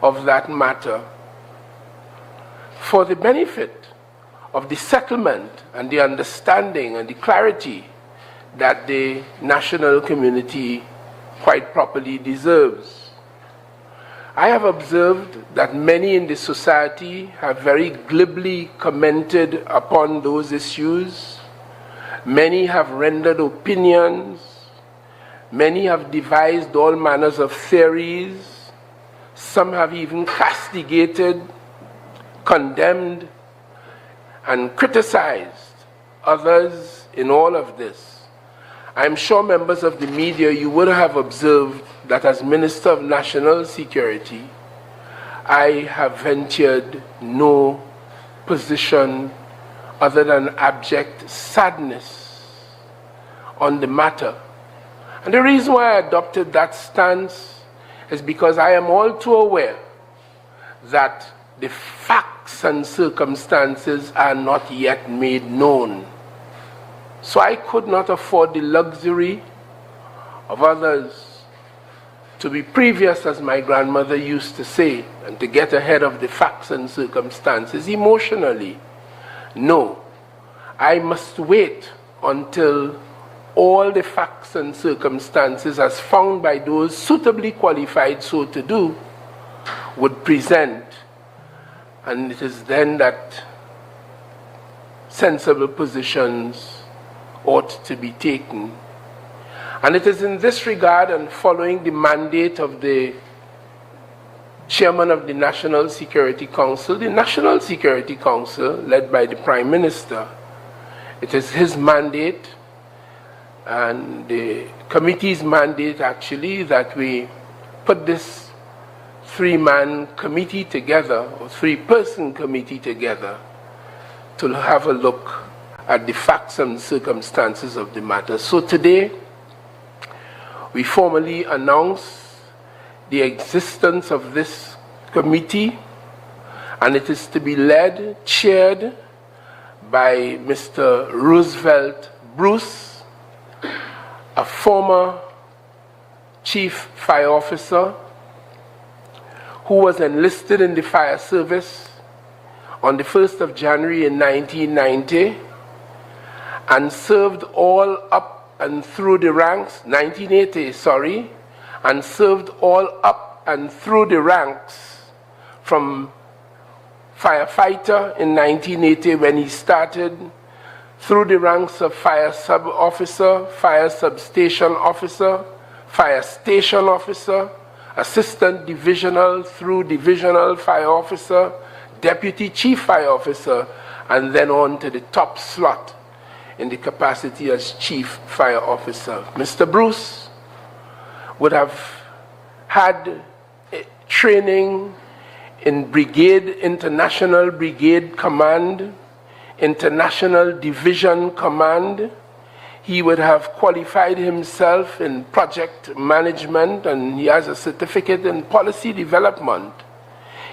of that matter for the benefit of the settlement and the understanding and the clarity that the national community quite properly deserves. I have observed that many in the society have very glibly commented upon those issues. Many have rendered opinions. Many have devised all manners of theories. Some have even castigated, condemned, and criticized others in all of this. I'm sure members of the media, you would have observed that as Minister of National Security, I have ventured no position other than abject sadness on the matter. And the reason why I adopted that stance is because I am all too aware that the facts and circumstances are not yet made known. So I could not afford the luxury of others to be previous, as my grandmother used to say, and to get ahead of the facts and circumstances emotionally. No, I must wait until all the facts and circumstances, as found by those suitably qualified so to do, would present. And it is then that sensible positions ought to be taken. And it is in this regard, and following the mandate of the chairman of the National Security Council, the National Security Council, led by the Prime Minister, it is his mandate and the committee's mandate, actually, that we put this three-man committee together, or three-person committee together, to have a look at the facts and circumstances of the matter. So today, we formally announce the existence of this committee, and it is to be led, chaired by Mr. Roosevelt Bruce, a former chief fire officer who was enlisted in the fire service on the 1st of January in 1990 and served all up and through the ranks, 1980, sorry, and served all up and through the ranks from firefighter in 1980 when he started, through the ranks of fire sub-officer, fire substation officer, fire station officer, assistant divisional through divisional fire officer, deputy chief fire officer, and then on to the top slot in the capacity as chief fire officer. Mr. Bruce would have had training in brigade, international brigade command, international division command. He would have qualified himself in project management, and he has a certificate in policy development.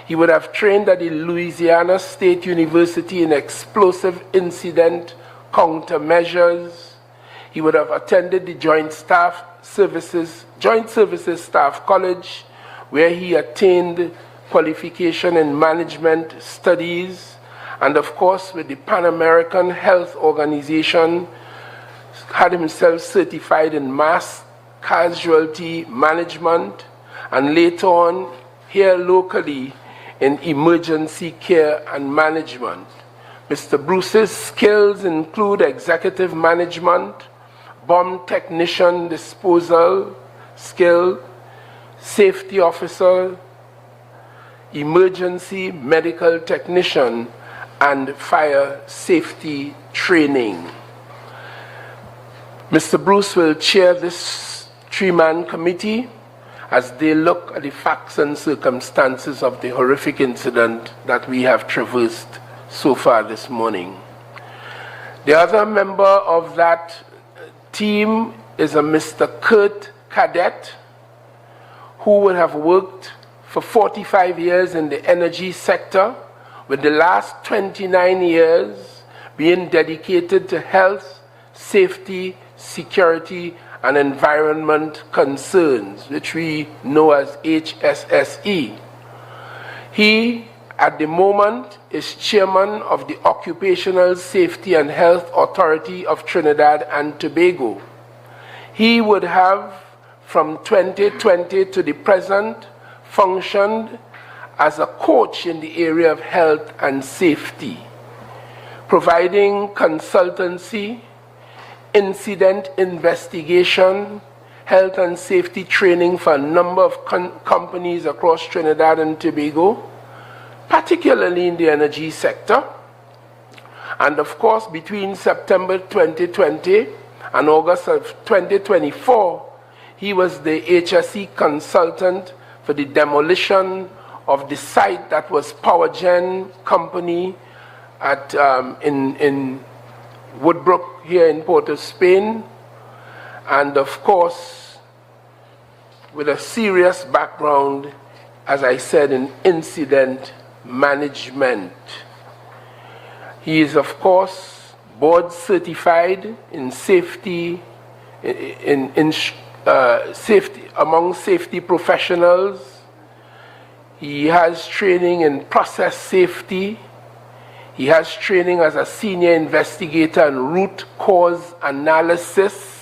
He would have trained at the Louisiana State University in explosive incident countermeasures. He would have attended the Joint Services Staff College, where he attained qualification in management studies, and of course with the Pan American Health Organization, had himself certified in mass casualty management, and later on here locally in emergency care and management. Mr. Bruce's skills include executive management, bomb technician disposal skill, safety officer, emergency medical technician, and fire safety training. Mr. Bruce will chair this three-man committee as they look at the facts and circumstances of the horrific incident that we have traversed so far this morning. The other member of that team is a Mr. Kurt Cadet, who would have worked for 45 years in the energy sector, with the last 29 years being dedicated to health, safety, security, and environment concerns, which we know as HSSE. He, at the moment, is chairman of the Occupational Safety and Health Authority of Trinidad and Tobago. He would have, from 2020 to the present, functioned as a coach in the area of health and safety, providing consultancy, incident investigation, health and safety training for a number of companies across Trinidad and Tobago, particularly in the energy sector. And of course, between September 2020 and August of 2024, he was the HSE consultant for the demolition of the site that was PowerGen company at, in Woodbrook here in Port of Spain. And of course, with a serious background, as I said, in incident management. He is, of course, board certified in safety, safety among safety professionals. He has training in process safety. He has training as a senior investigator in root cause analysis.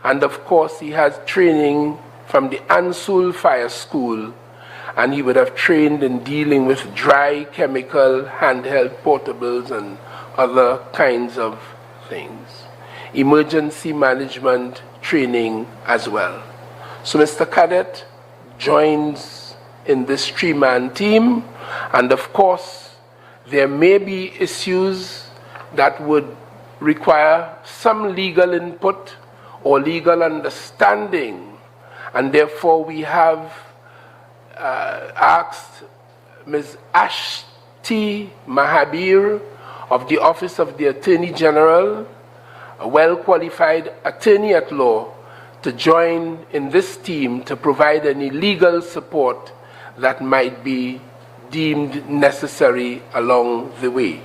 And of course, he has training from the Ansul Fire School, and he would have trained in dealing with dry chemical handheld portables and other kinds of things. Emergency management training as well. So Mr. Cadet joins in this three-man team, and of course, there may be issues that would require some legal input or legal understanding, and therefore we have asked Ms. Ashti Mahabir of the Office of the Attorney General, a well-qualified attorney at law, to join in this team to provide any legal support that might be deemed necessary along the way.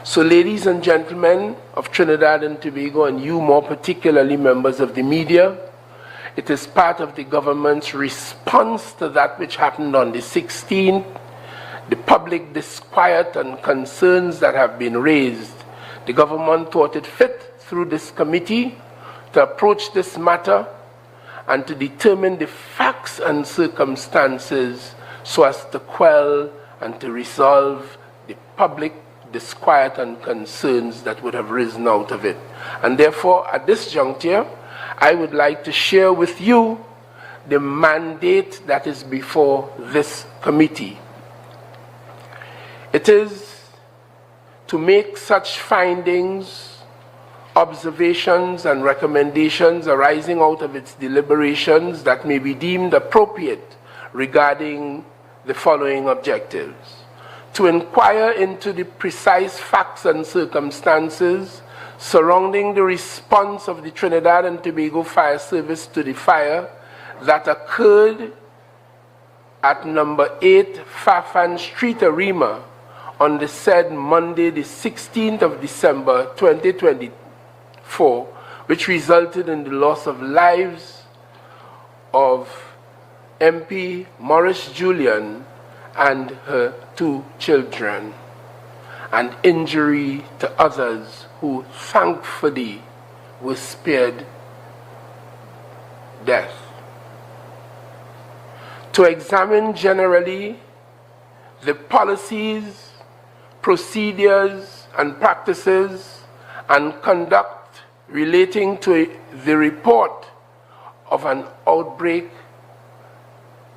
So ladies and gentlemen of Trinidad and Tobago, and you more particularly members of the media, it is part of the government's response to that which happened on the 16th, the public disquiet and concerns that have been raised. The government thought it fit through this committee to approach this matter and to determine the facts and circumstances so as to quell and to resolve the public disquiet and concerns that would have risen out of it. And therefore, at this juncture, I would like to share with you the mandate that is before this committee. It is to make such findings, observations, and recommendations arising out of its deliberations that may be deemed appropriate regarding the following objectives: to inquire into the precise facts and circumstances surrounding the response of the Trinidad and Tobago Fire Service to the fire that occurred at number 8 Fafan Street, Arima, on the said Monday, the 16th of December, 2024, which resulted in the loss of lives of MP Morris Julian and her 2 children, and injury to others who thankfully were spared death. To examine generally the policies, procedures, and practices and conduct relating to the report of an outbreak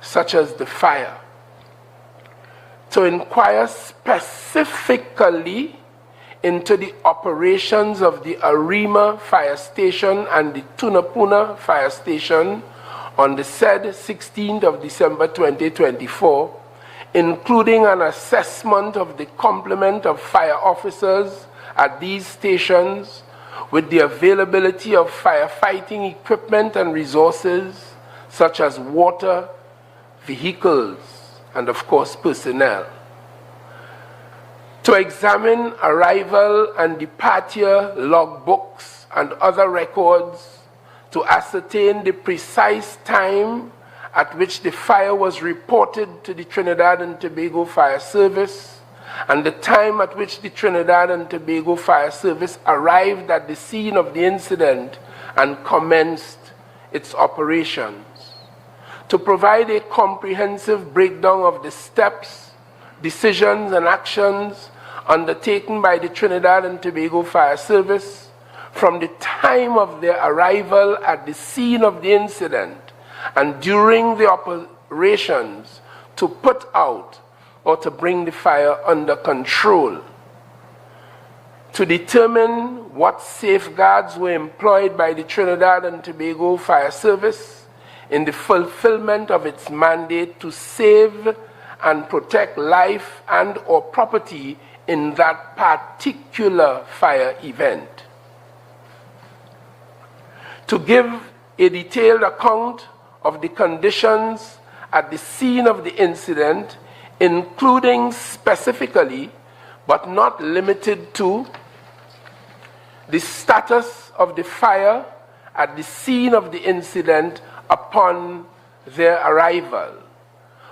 such as the fire. To inquire specifically into the operations of the Arima Fire Station and the Tunapuna Fire Station on the said 16th of December 2024, including an assessment of the complement of fire officers at these stations with the availability of firefighting equipment and resources such as water, vehicles, and of course personnel. To examine arrival and departure logbooks and other records to ascertain the precise time at which the fire was reported to the Trinidad and Tobago Fire Service, and the time at which the Trinidad and Tobago Fire Service arrived at the scene of the incident and commenced its operations. To provide a comprehensive breakdown of the steps, decisions, and actions undertaken by the Trinidad and Tobago Fire Service from the time of their arrival at the scene of the incident and during the operations to put out or to bring the fire under control. To determine what safeguards were employed by the Trinidad and Tobago Fire Service in the fulfillment of its mandate to save and protect life and or property in that particular fire event. To give a detailed account of the conditions at the scene of the incident, including specifically, but not limited to, the status of the fire at the scene of the incident upon their arrival,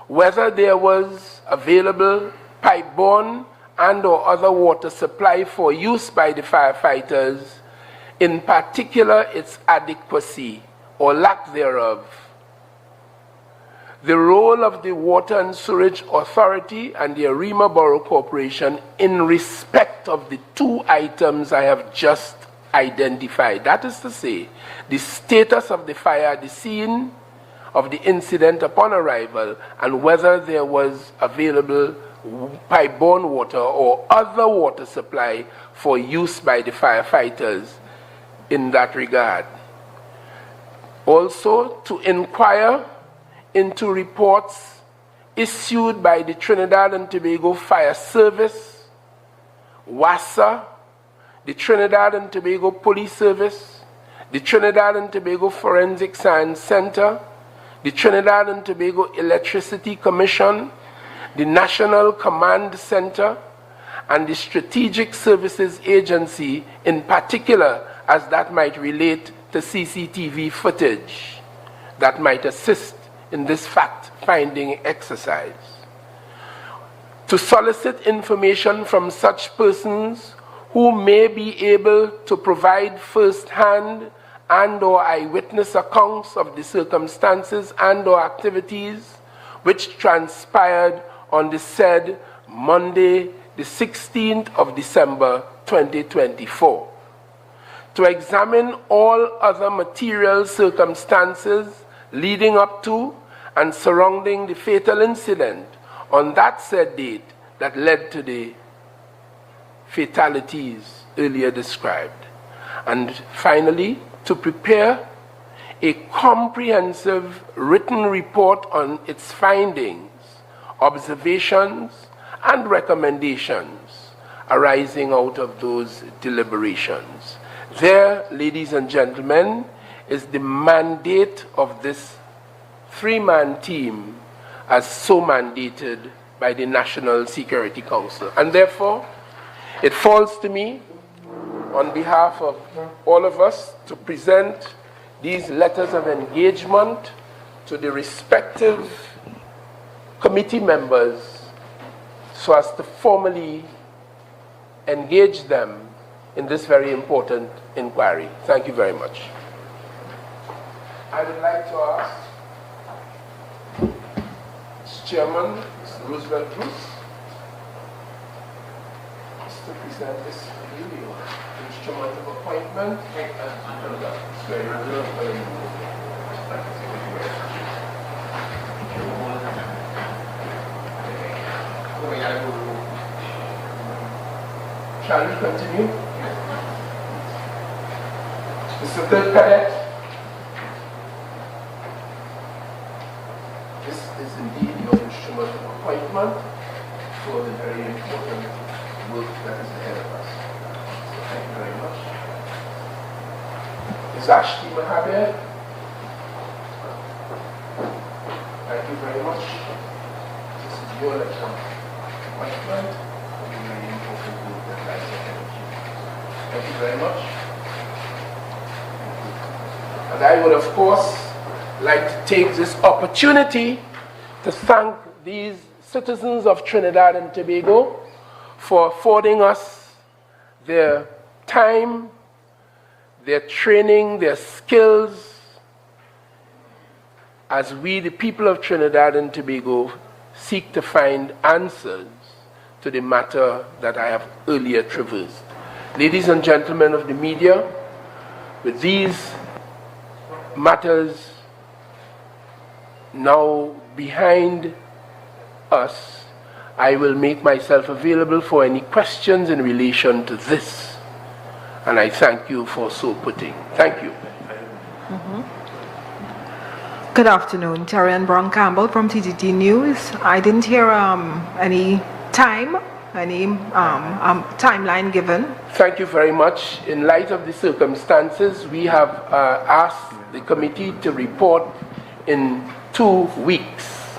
whether there was available pipe-borne and or other water supply for use by the firefighters, in particular its adequacy or lack thereof, the role of the Water and Sewerage Authority and the Arima Borough Corporation in respect of the two items I have just identified. That is to say, the status of the fire at the scene of the incident upon arrival and whether there was available pipe-borne water or other water supply for use by the firefighters in that regard. Also, to inquire into reports issued by the Trinidad and Tobago Fire Service, WASA, the Trinidad and Tobago Police Service, the Trinidad and Tobago Forensic Science Center, the Trinidad and Tobago Electricity Commission, the National Command Center, and the Strategic Services Agency, in particular, as that might relate to CCTV footage that might assist in this fact-finding exercise. To solicit information from such persons who may be able to provide first-hand and or eyewitness accounts of the circumstances and or activities which transpired on the said Monday, the 16th of December, 2024. To examine all other material circumstances leading up to and surrounding the fatal incident on that said date that led to the fatalities earlier described. And finally, to prepare a comprehensive written report on its findings, observations, and recommendations arising out of those deliberations. There, ladies and gentlemen, is the mandate of this three-man team as so mandated by the National Security Council. And therefore, it falls to me, on behalf of all of us, to present these letters of engagement to the respective committee members so as to formally engage them in this very important inquiry. Thank you very much. I would like to ask Mr. Chairman, Mr. Roosevelt Bruce, to present this video, instrument of appointment. It's very Shall we continue? Mr. Third Cadet, this is indeed your instrument of appointment for the very important work that is ahead of us. So thank you very much. Ms. Ashti Mahabir, thank you very much. This is your letter of appointment for the very important work that lies ahead of you. Thank you very much. And I would, of course, like to take this opportunity to thank these citizens of Trinidad and Tobago for affording us their time, their training, their skills, as we, the people of Trinidad and Tobago, seek to find answers to the matter that I have earlier traversed. Ladies and gentlemen of the media, with these matters now behind us, I will make myself available for any questions in relation to this. And I thank you for so putting. Thank you. Good afternoon, Terry and Brown Campbell from TTT News. I didn't hear any timeline given. Thank you very much. In light of the circumstances, we have asked the committee to report in 2 weeks.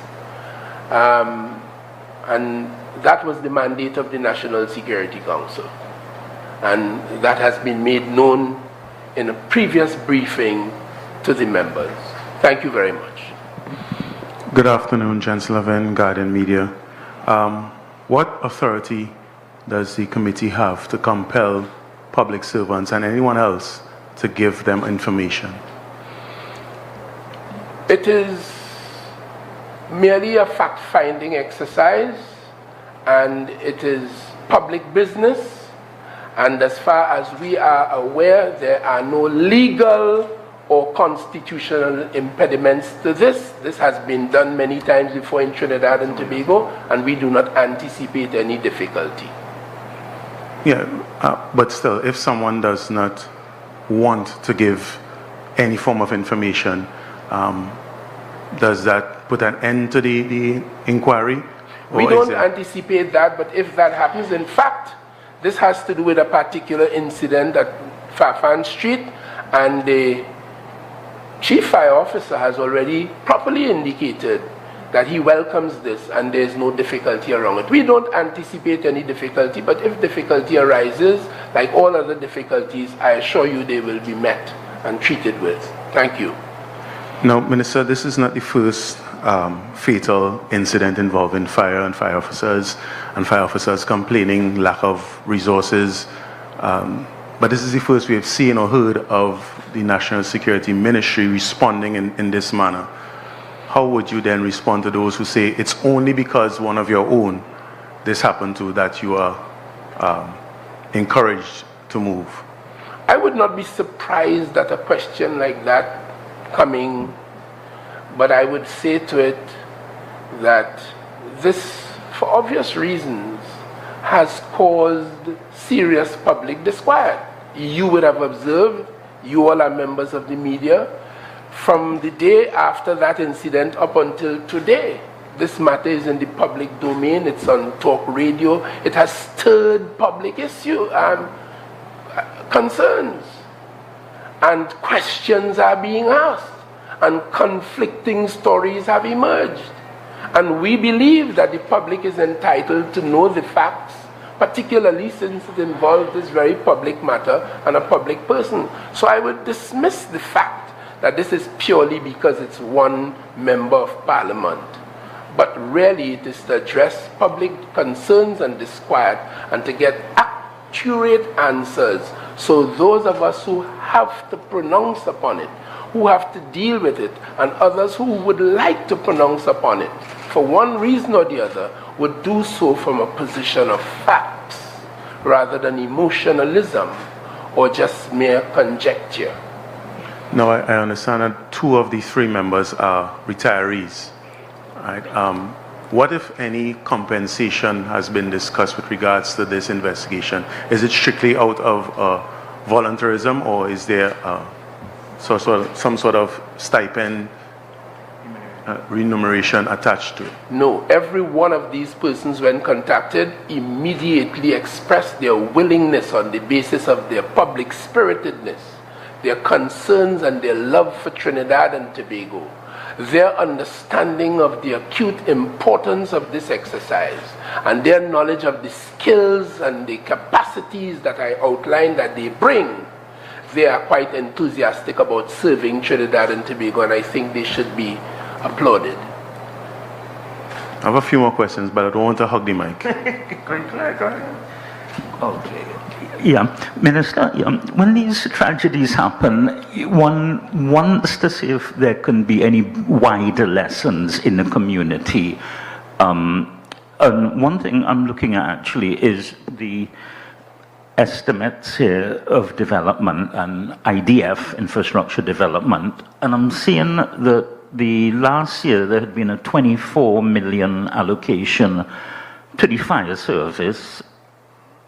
And that was the mandate of the National Security Council. And that has been made known in a previous briefing to the members. Thank you very much. Good afternoon, Chancellor Ven, Guardian Media. What authority does the committee have to compel public servants and anyone else to give them information? It is merely a fact-finding exercise, and it is public business. And as far as we are aware, there are no legal or constitutional impediments to this. This has been done many times before in Trinidad and Tobago, and we do not anticipate any difficulty. Yeah, but still, if someone does not want to give any form of information, does that put an end to the inquiry? We don't anticipate that, but if that happens, in fact, this has to do with a particular incident at Fafan Street, and the Chief Fire Officer has already properly indicated that he welcomes this and there's no difficulty around it. We don't anticipate any difficulty, but if difficulty arises, like all other difficulties, I assure you they will be met and treated with. Thank you. Now, Minister, this is not the first fatal incident involving fire and fire officers complaining lack of resources. But this is the first we have seen or heard of the National Security Ministry responding in this manner. How would you then respond to those who say it's only because one of your own this happened to that you are encouraged to move? I would not be surprised at a question like that coming, but I would say to it that this, for obvious reasons, has caused serious public disquiet. You would have observed, you all are members of the media, from the day after that incident up until today, this matter is in the public domain, it's on talk radio, it has stirred public concerns, and questions are being asked, and conflicting stories have emerged. And we believe that the public is entitled to know the facts, particularly since it involves this very public matter and a public person. So I would dismiss the fact that this is purely because it's one member of parliament. But really it is to address public concerns and disquiet and to get accurate answers. So those of us who have to pronounce upon it, who have to deal with it, and others who would like to pronounce upon it, for one reason or the other, would do so from a position of facts rather than emotionalism or just mere conjecture. Now, I understand that 2 of the 3 members are retirees. Right? What, if any, compensation has been discussed with regards to this investigation? Is it strictly out of voluntarism, or is there some sort of stipend remuneration attached to it? No, every one of these persons, when contacted, immediately expressed their willingness on the basis of their public spiritedness, their concerns and their love for Trinidad and Tobago, their understanding of the acute importance of this exercise, and their knowledge of the skills and the capacities that I outlined that they bring. they are quite enthusiastic about serving Trinidad and Tobago, and I think they should be applauded. I have a few more questions, but I don't want to hug the mic. Go ahead. Okay. Yeah, Minister, when these tragedies happen, one wants to see if there can be any wider lessons in the community. And one thing I'm looking at actually is the estimates here of development and IDF, infrastructure development, and I'm seeing that the last year there had been a 24 million allocation to the fire service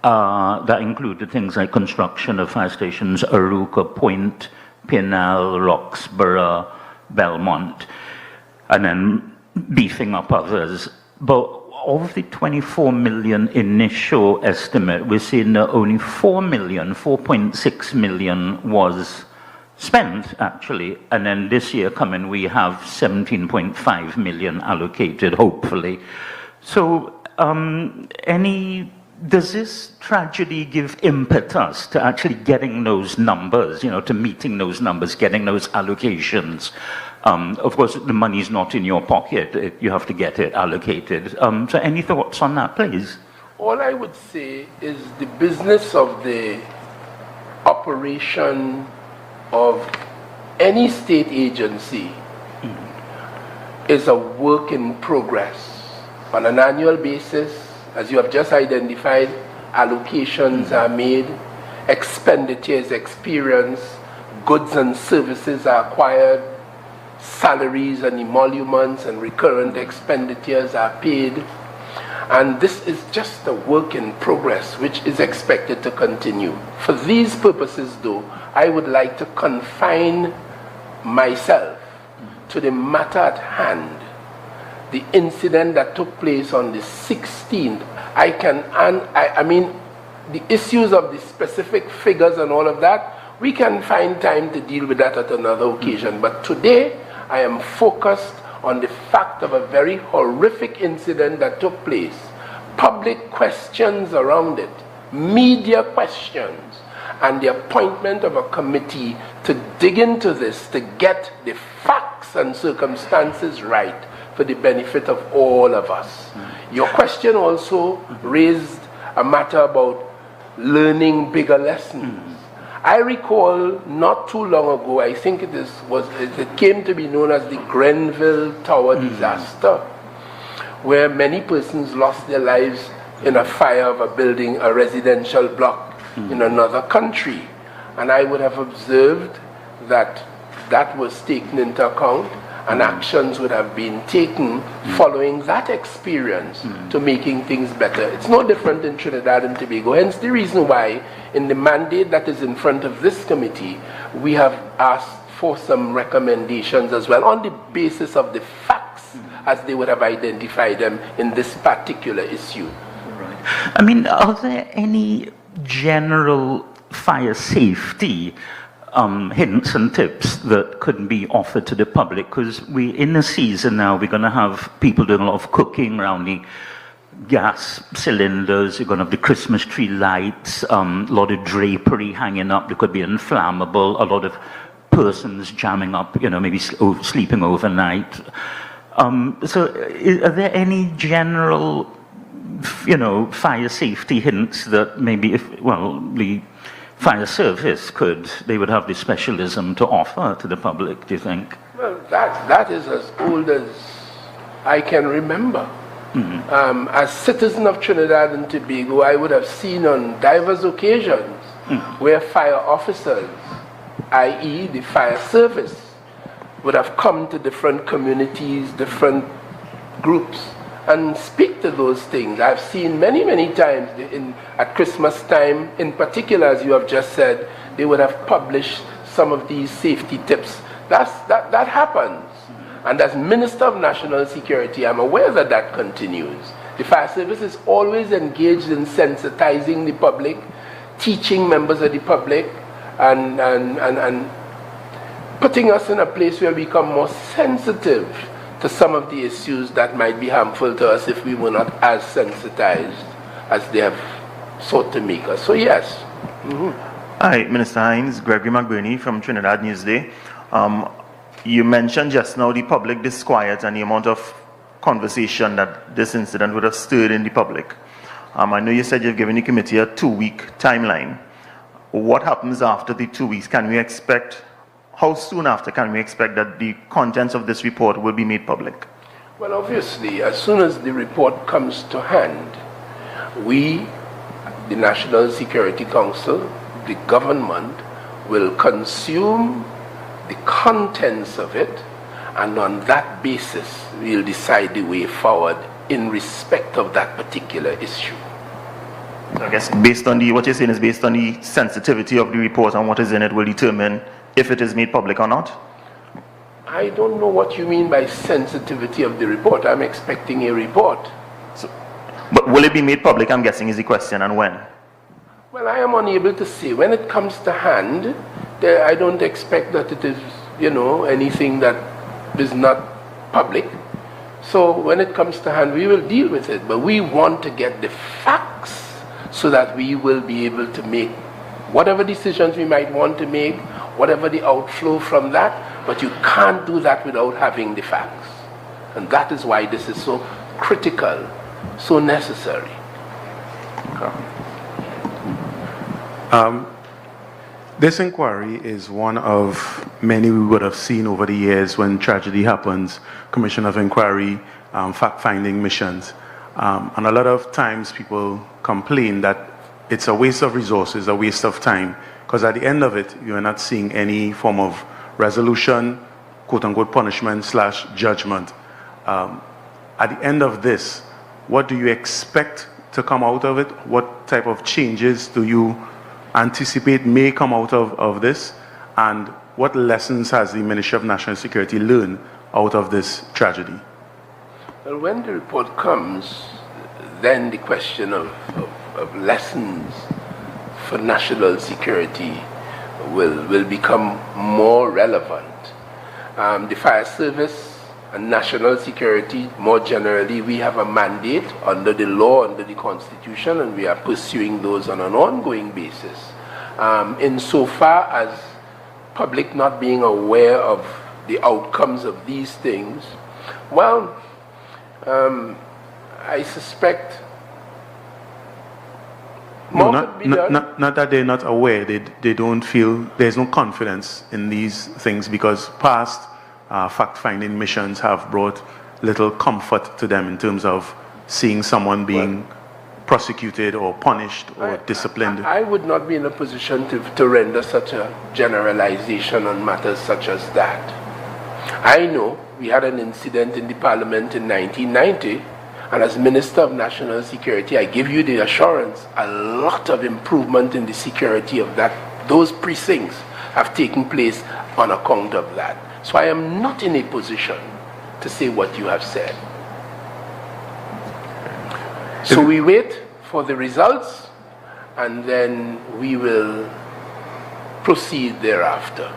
that included things like construction of fire stations, Aruca, Point, Pinal, Roxborough, Belmont, and then beefing up others. But of the 24 million initial estimate, we're seeing that only 4.6 million was spent, actually, and then this year coming we have 17.5 million allocated, hopefully. So, does this tragedy give impetus to actually getting those numbers, to meeting those numbers, getting those allocations? Of course, the money's not in your pocket. You have to get it allocated. So any thoughts on that, please? All I would say is the business of the operation of any state agency is a work in progress. On an annual basis, as you have just identified, allocations are made, expenditures experienced, goods and services are acquired, salaries and emoluments and recurrent expenditures are paid. And this is just a work in progress which is expected to continue. For these purposes, though, I would like to confine myself to the matter at hand, the incident that took place on the 16th. I mean, the issues of the specific figures and all of that, we can find time to deal with that at another occasion. But today, I am focused on the fact of a very horrific incident that took place. Public questions around it, media questions, and the appointment of a committee to dig into this, to get the facts and circumstances right for the benefit of all of us. Your question also raised a matter about learning bigger lessons. I recall not too long ago, I think it came to be known as the Grenville Tower disaster, where many persons lost their lives in a fire of a building, a residential block in another country. And I would have observed that that was taken into account and actions would have been taken following that experience to making things better. It's no different in Trinidad and Tobago. Hence the reason why in the mandate that is in front of this committee, we have asked for some recommendations as well on the basis of the facts as they would have identified them in this particular issue. Right. I mean, are there any general fire safety hints and tips that could be offered to the public? Because in the season now, we're going to have people doing a lot of cooking around the gas cylinders. You're going to have the Christmas tree lights, a lot of drapery hanging up that could be inflammable, a lot of persons jamming up, maybe sleeping overnight. So are there any general, fire safety hints that maybe the fire service they would have the specialism to offer to the public, do you think? Well, that is as old as I can remember. As citizen of Trinidad and Tobago, I would have seen on diverse occasions where fire officers, i.e. the fire service, would have come to different communities, different groups, and speak to those things. I've seen many, many times at Christmas time, in particular, as you have just said, they would have published some of these safety tips. That happens. And as Minister of National Security, I'm aware that that continues. The fire service is always engaged in sensitizing the public, teaching members of the public, and putting us in a place where we become more sensitive to some of the issues that might be harmful to us if we were not as sensitized as they have sought to make us. So yes. Hi, Minister Hines, Gregory McBurney from Trinidad Newsday. You mentioned just now the public disquiet and the amount of conversation that this incident would have stirred in the public. I know you said you've given the committee a 2-week timeline. What happens after the 2 weeks? Can we expect, how soon after can we expect that the contents of this report will be made public? Well, obviously, as soon as the report comes to hand, we, the National Security Council, the government, will consume the contents of it, and on that basis, we'll decide the way forward in respect of that particular issue. I guess based on what you're saying is based on the sensitivity of the report and what is in it will determine if it is made public or not? I don't know what you mean by sensitivity of the report. I'm expecting a report. But will it be made public, I'm guessing, is the question, and when? Well, I am unable to say. When it comes to hand, I don't expect that it is, anything that is not public. So when it comes to hand, we will deal with it. But we want to get the facts so that we will be able to make whatever decisions we might want to make, whatever the outflow from that. But you can't do that without having the facts. And that is why this is so critical, so necessary. This inquiry is one of many we would have seen over the years when tragedy happens, commission of inquiry, fact-finding missions. And a lot of times people complain that it's a waste of resources, a waste of time, because at the end of it, you're not seeing any form of resolution, quote-unquote punishment / judgment. At the end of this, what do you expect to come out of it? What type of changes do you anticipate may come out of this? And what lessons has the Ministry of National Security learned out of this tragedy? Well, when the report comes, then the question of lessons for national security will become more relevant. The fire service and national security, more generally, we have a mandate under the law, under the Constitution, and we are pursuing those on an ongoing basis. Insofar as public not being aware of the outcomes of these things, well, I suspect more could be done. Not that they're not aware, they don't feel, there's no confidence in these things because past fact-finding missions have brought little comfort to them in terms of seeing someone being prosecuted or punished or disciplined. I would not be in a position to render such a generalization on matters such as that. I know we had an incident in the Parliament in 1990, and as Minister of National Security, I give you the assurance a lot of improvement in the security of those precincts have taken place on account of that. So I am not in a position to say what you have said. So we wait for the results and then we will proceed thereafter.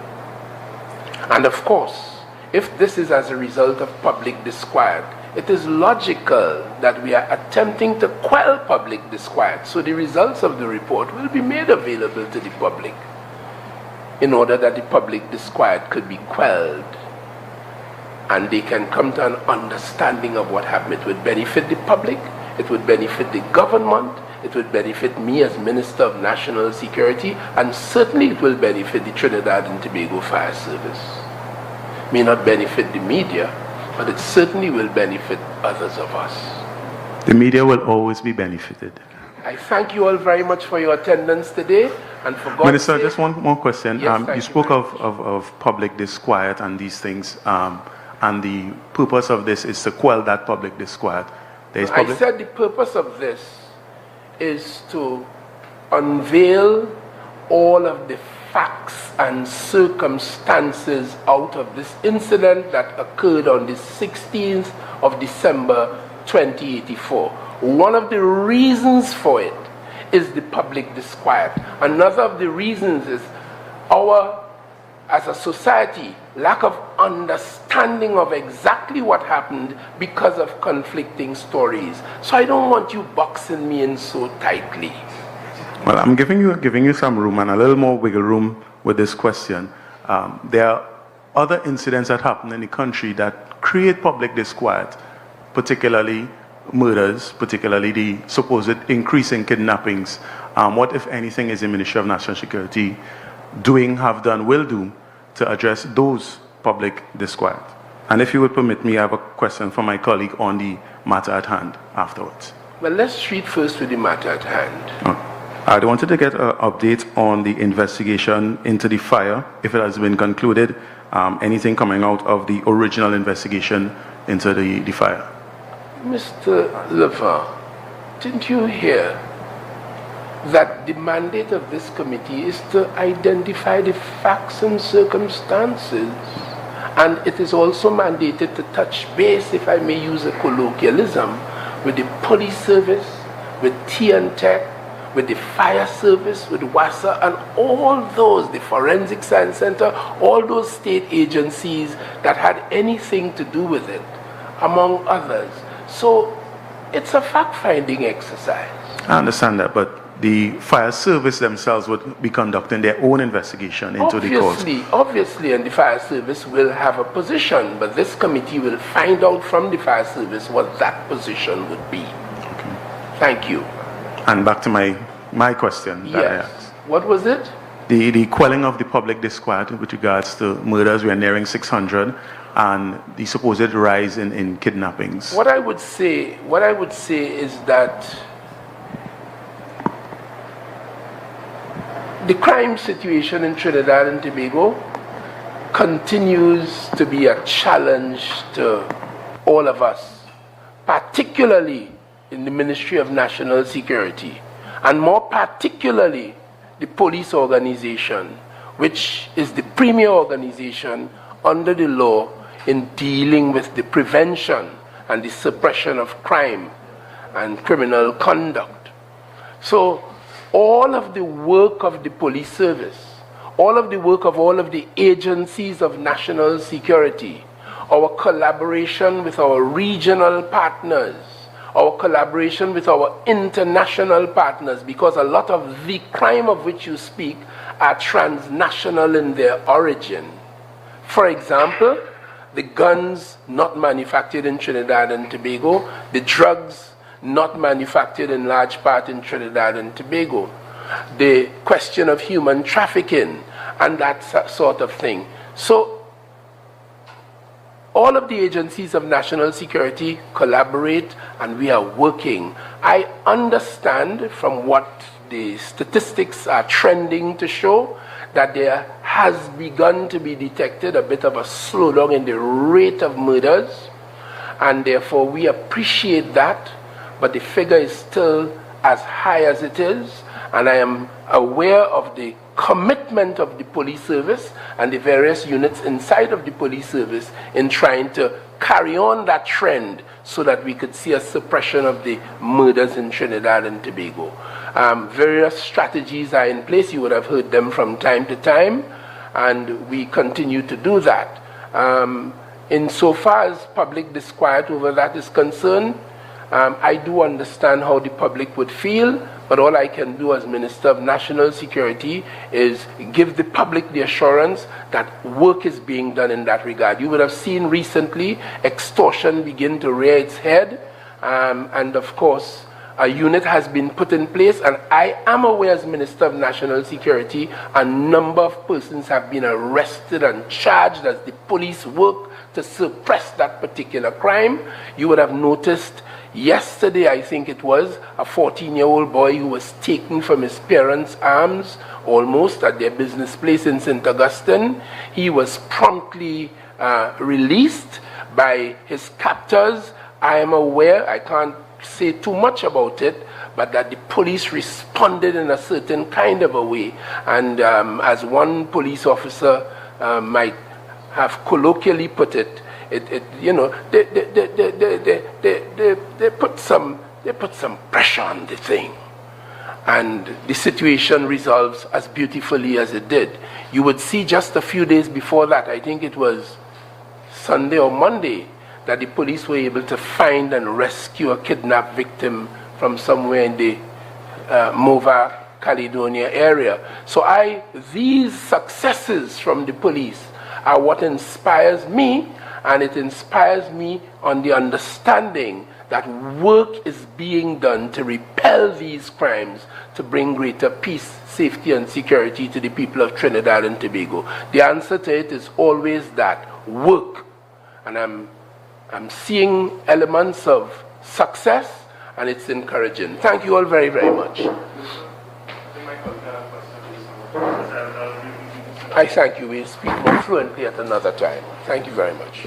And of course, if this is as a result of public disquiet, it is logical that we are attempting to quell public disquiet. So the results of the report will be made available to the public in order that the public disquiet could be quelled and they can come to an understanding of what happened. It would benefit the public, it would benefit the government, it would benefit me as Minister of National Security, and certainly it will benefit the Trinidad and Tobago Fire Service. It may not benefit the media, but it certainly will benefit others of us. The media will always be benefited. I thank you all very much for your attendance today, and for God's Minister, sake, just one more question. Yes, you spoke of public disquiet and these things, and the purpose of this is to quell that public disquiet. I said the purpose of this is to unveil all of the facts and circumstances out of this incident that occurred on the 16th of December 2084. One of the reasons for it is the public disquiet. Another of the reasons is our, as a society, lack of understanding of exactly what happened because of conflicting stories. So I don't want you boxing me in so tightly. Well, I'm giving you some room and a little more wiggle room with this question. There are other incidents that happen in the country that create public disquiet, particularly murders, particularly the supposed increase in kidnappings. What, if anything, is the Ministry of National Security doing, have done, will do to address those public disquiet? And if you would permit me, I have a question for my colleague on the matter at hand afterwards. Well, let's treat first with the matter at hand. I wanted to get an update on the investigation into the fire, if it has been concluded, anything coming out of the original investigation into the fire. Mr. Lever, didn't you hear that the mandate of this committee is to identify the facts and circumstances, and it is also mandated to touch base, if I may use a colloquialism, with the police service, with Tech, with the fire service, with WASA, and all those, the Forensic Science Center, all those state agencies that had anything to do with it, among others. So it's a fact-finding exercise. I understand that, but the fire service themselves would be conducting their own investigation into the cause. Obviously, and the fire service will have a position, but this committee will find out from the fire service what that position would be. Okay. Thank you. And back to my question that I asked. What was it? The quelling of the public disquiet with regards to murders. We are nearing 600, and the supposed rise in kidnappings. What I would say is that the crime situation in Trinidad and Tobago continues to be a challenge to all of us, particularly in the Ministry of National Security, and more particularly the police organization, which is the premier organization under the law in dealing with the prevention and the suppression of crime and criminal conduct. So all of the work of the police service, all of the work of all of the agencies of national security, our collaboration with our regional partners, our collaboration with our international partners, because a lot of the crime of which you speak are transnational in their origin. For example, the guns not manufactured in Trinidad and Tobago, the drugs not manufactured in large part in Trinidad and Tobago, the question of human trafficking and that sort of thing. So all of the agencies of national security collaborate, and we are working. I understand from what the statistics are trending to show that there has begun to be detected a bit of a slowdown in the rate of murders, and therefore we appreciate that, but the figure is still as high as it is, and I am aware of the commitment of the police service and the various units inside of the police service in trying to carry on that trend so that we could see a suppression of the murders in Trinidad and Tobago. Various strategies are in place. You would have heard them from time to time, and we continue to do that. Insofar as public disquiet over that is concerned, I do understand how the public would feel, but all I can do as Minister of National Security is give the public the assurance that work is being done in that regard. You would have seen recently extortion begin to rear its head, and of course a unit has been put in place, and I am aware as Minister of National Security a number of persons have been arrested and charged as the police work to suppress that particular crime. You would have noticed yesterday, I think it was, a 14-year-old boy who was taken from his parents' arms almost at their business place in St. Augustine. He was promptly released by his captors. I am aware, I can't say too much about it, but that the police responded in a certain kind of a way. And as one police officer might have colloquially put it, you know, they put some pressure on the thing, and the situation resolves as beautifully as it did. You would see just a few days before that, I think it was Sunday or Monday, that the police were able to find and rescue a kidnapped victim from somewhere in the Mova Caledonia area. So these successes from the police are what inspires me, and it inspires me on the understanding that work is being done to repel these crimes, to bring greater peace, safety, and security to the people of Trinidad and Tobago. The answer to it is always that, work. And I'm seeing elements of success, and it's encouraging. Thank you all very, very much. I thank you. We'll speak more fluently at another time. Thank you very much.